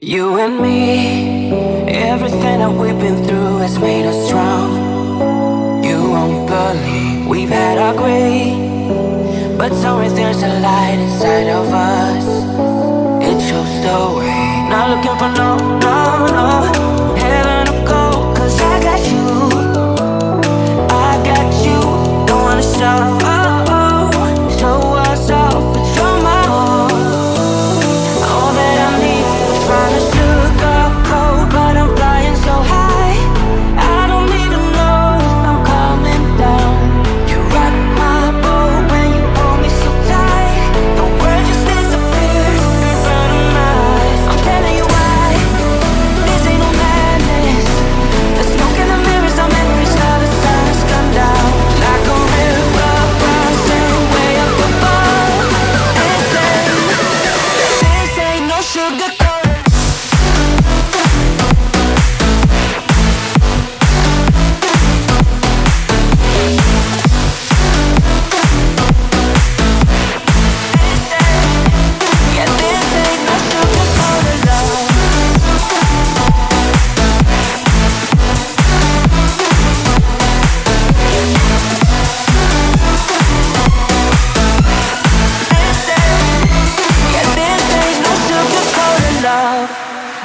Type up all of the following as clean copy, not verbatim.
You and me, everything that we've been through has made us strong. You won't believe we've had our gray, but somewhere there's a light inside of us. It shows the way. Not looking for no heaven to go, 'cause I got you, I got you. Don't wanna show us off, but you're my all that I need. Trying to sugarcoat, but I'm flying so high. I don't even know if I'm coming down. You rock my boat when you hold me so tight. The world just disappears in front of my eyes. I'm telling you why, this ain't no madness. The smoke in the mirrors, our memories of the sun has come down. Like a river rising way up above. This ain't no sugar.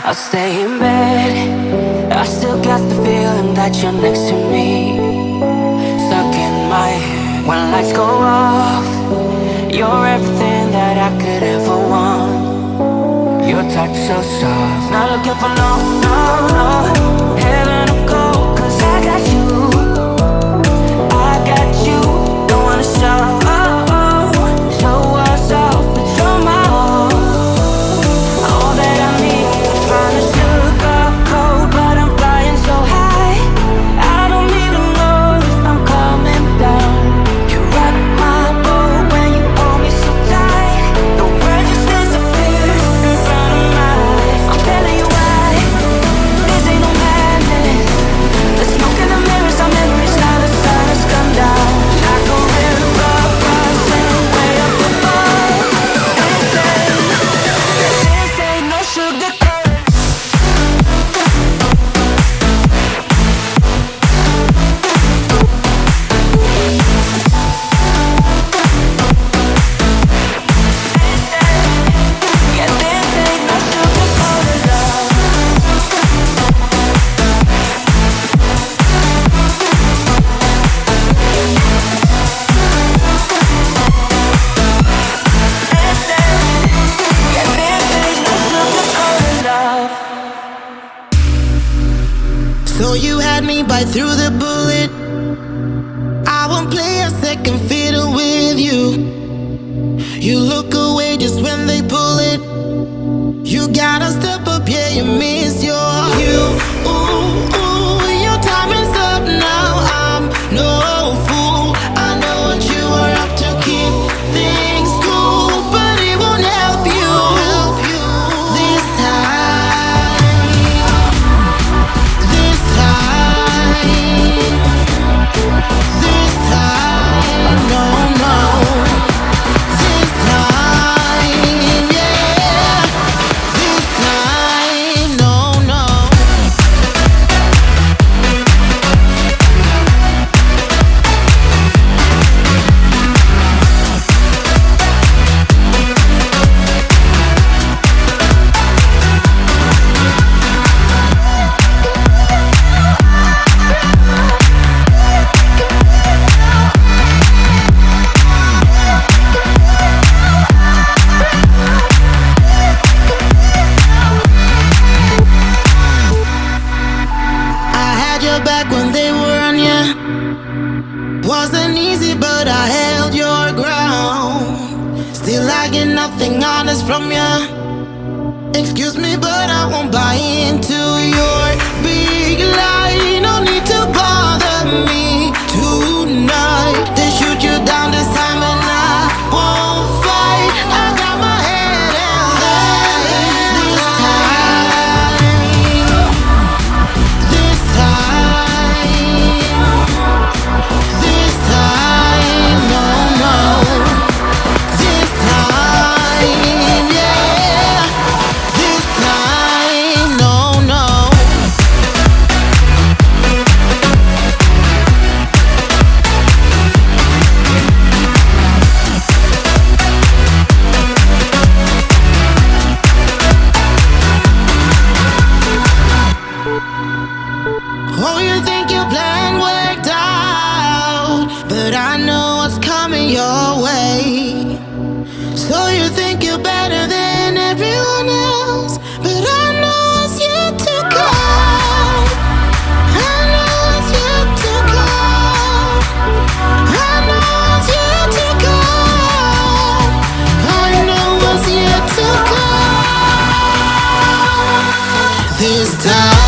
I'll stay in bed, I still got the feeling that you're next to me. Stuck in my head when lights go off. You're everything that I could ever want. Your touch so soft. Not looking for no heaven to go, 'cause I got you, I got you. Don't wanna show us off, but you're my all that I need. Trying to sugarcoat, but I'm flying so high. I don't even know if I'm coming down. You rock my boat when you hold me so tight. The world just disappears in front of my eyes. I'm telling you why, this ain't no madness. The smoke in the mirrors, our memories, now the sun has come down. Like a river rising way up above. This ain't no sugar. So you had me bite through the bullet. I won't play a second fiddle with you. You look away just when they pull it. You gotta step up, yeah, you miss your cue. Ooh, your time is up now. I'm no fool. I know what you are up to, keep things cool, but it won't help you this time. This time, no. This time, yeah. This time, no. I had your back when they were on ya. Wasn't easy, but I held your ground. Still I get nothing honest from ya. Excuse me, but I won't buy into your big lie. No need to bother me tonight. They shoot you down this time and I won't fight. I got my head held high. This time, no. This time, yeah. This time. So you think you're better than everyone else, but I know what's yet to come. I know what's yet to come. I know what's yet to come. I know what's yet to come. This time.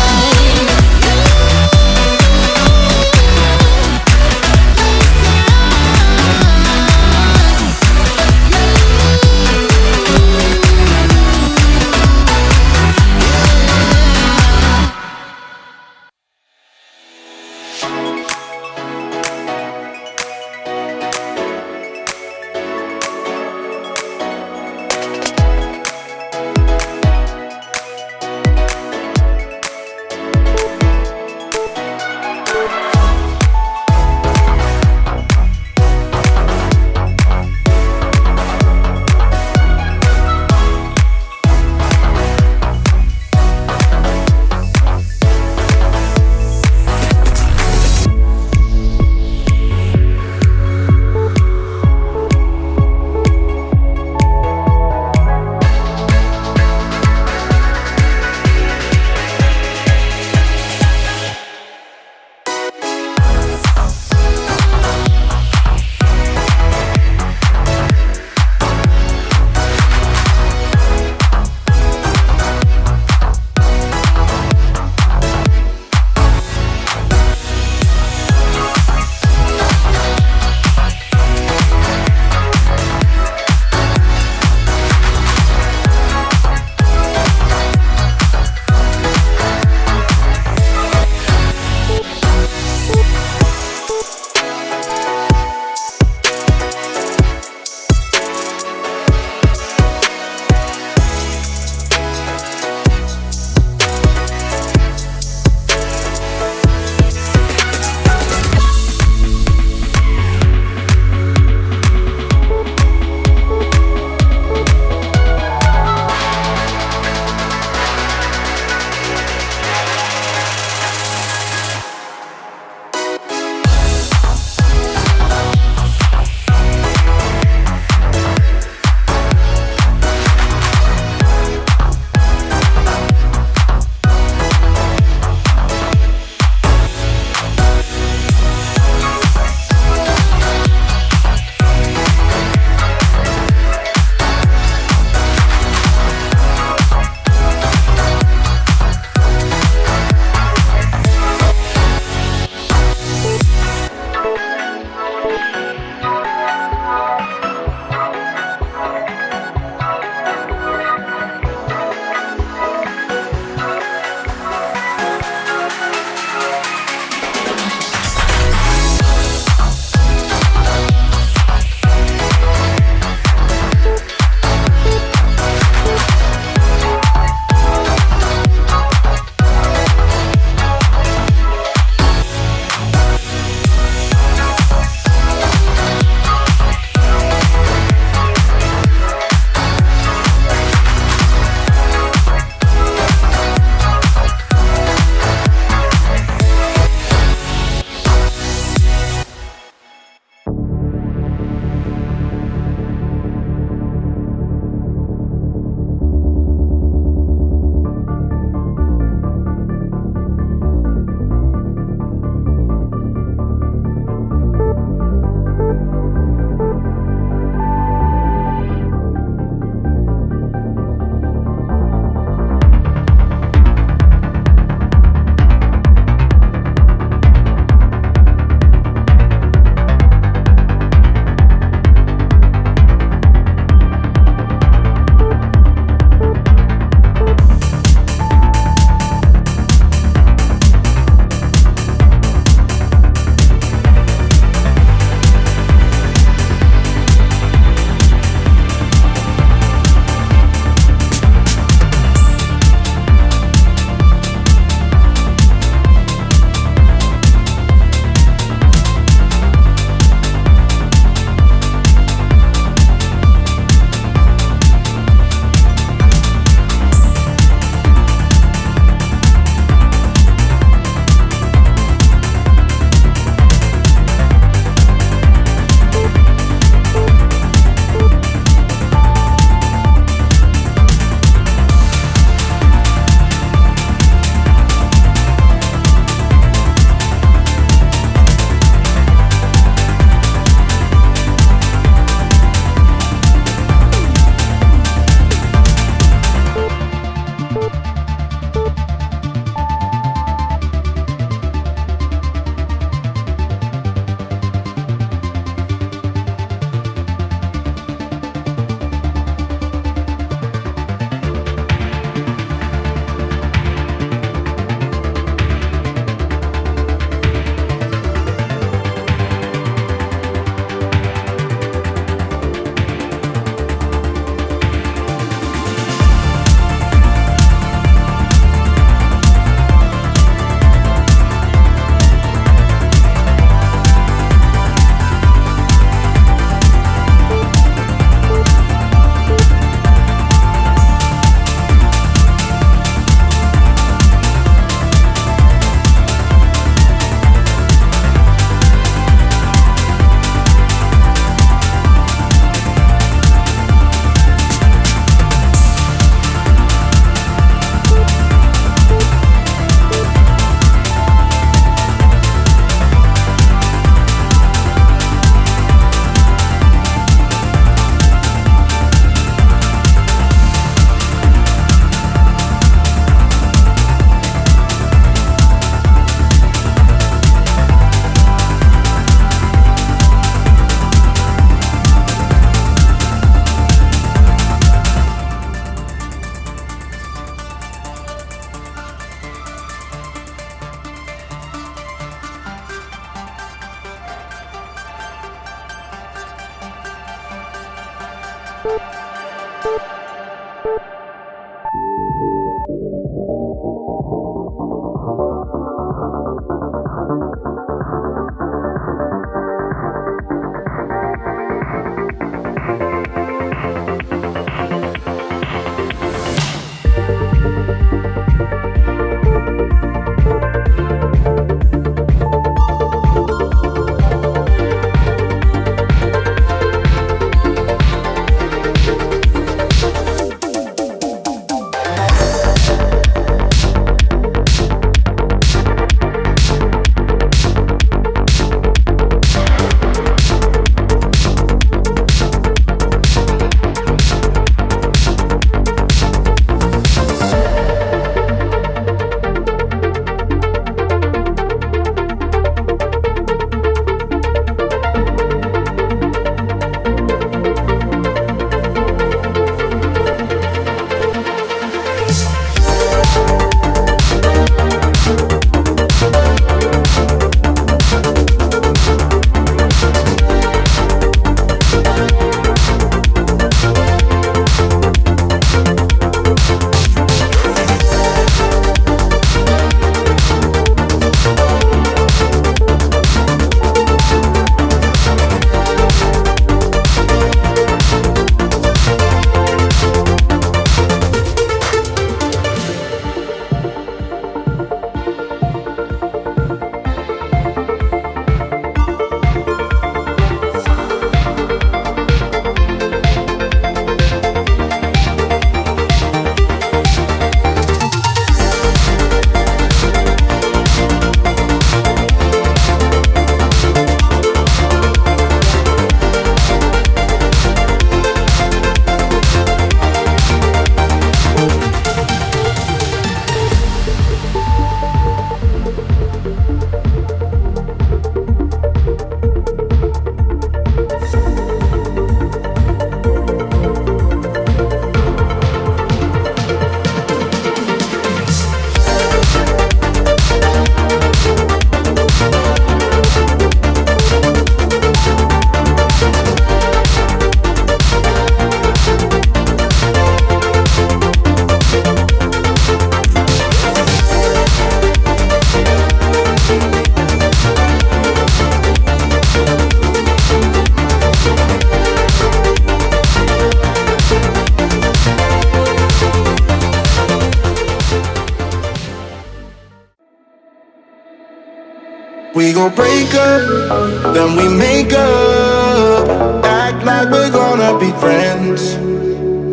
gon' break up, then we make up. Act like we're gonna be friends.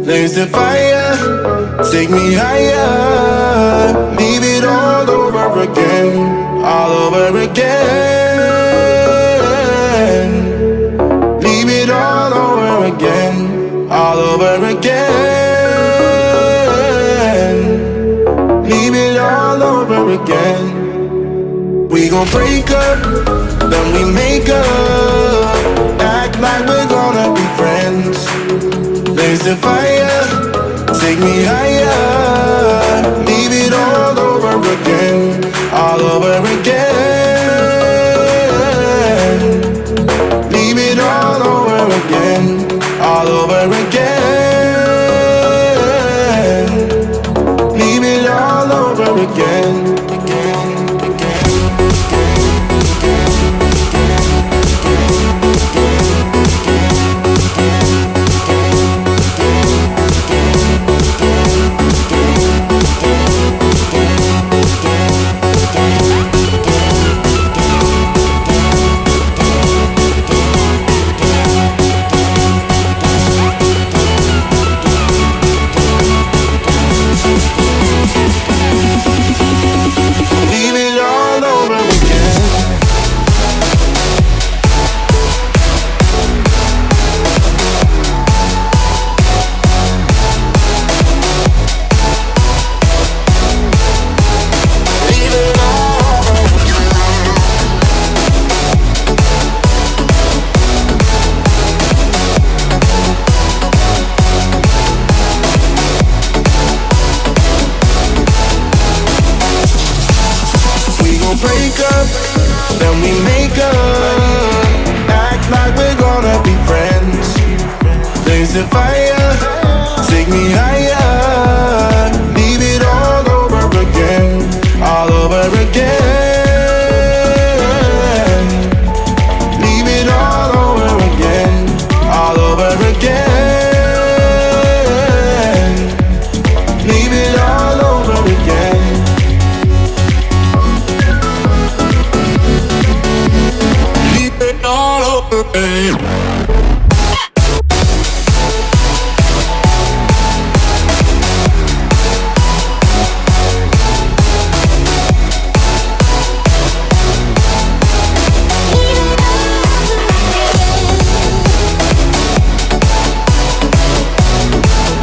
Blaze the fire, take me higher. Leave it all over again, all over again. Leave it all over again, all over again. Leave it all over again. We gon' break up, then we make up. Act like we're gonna be friends. Blaze the fire, take me higher. Leave it all over again, all over again. Leave it all over again, all over again. Leave it all over again. Break up, then we make up. Act like we're gonna be friends. Blaze the fire, take me higher. Leave it all over again, all over again. Leave it all over again, all over again. Leave it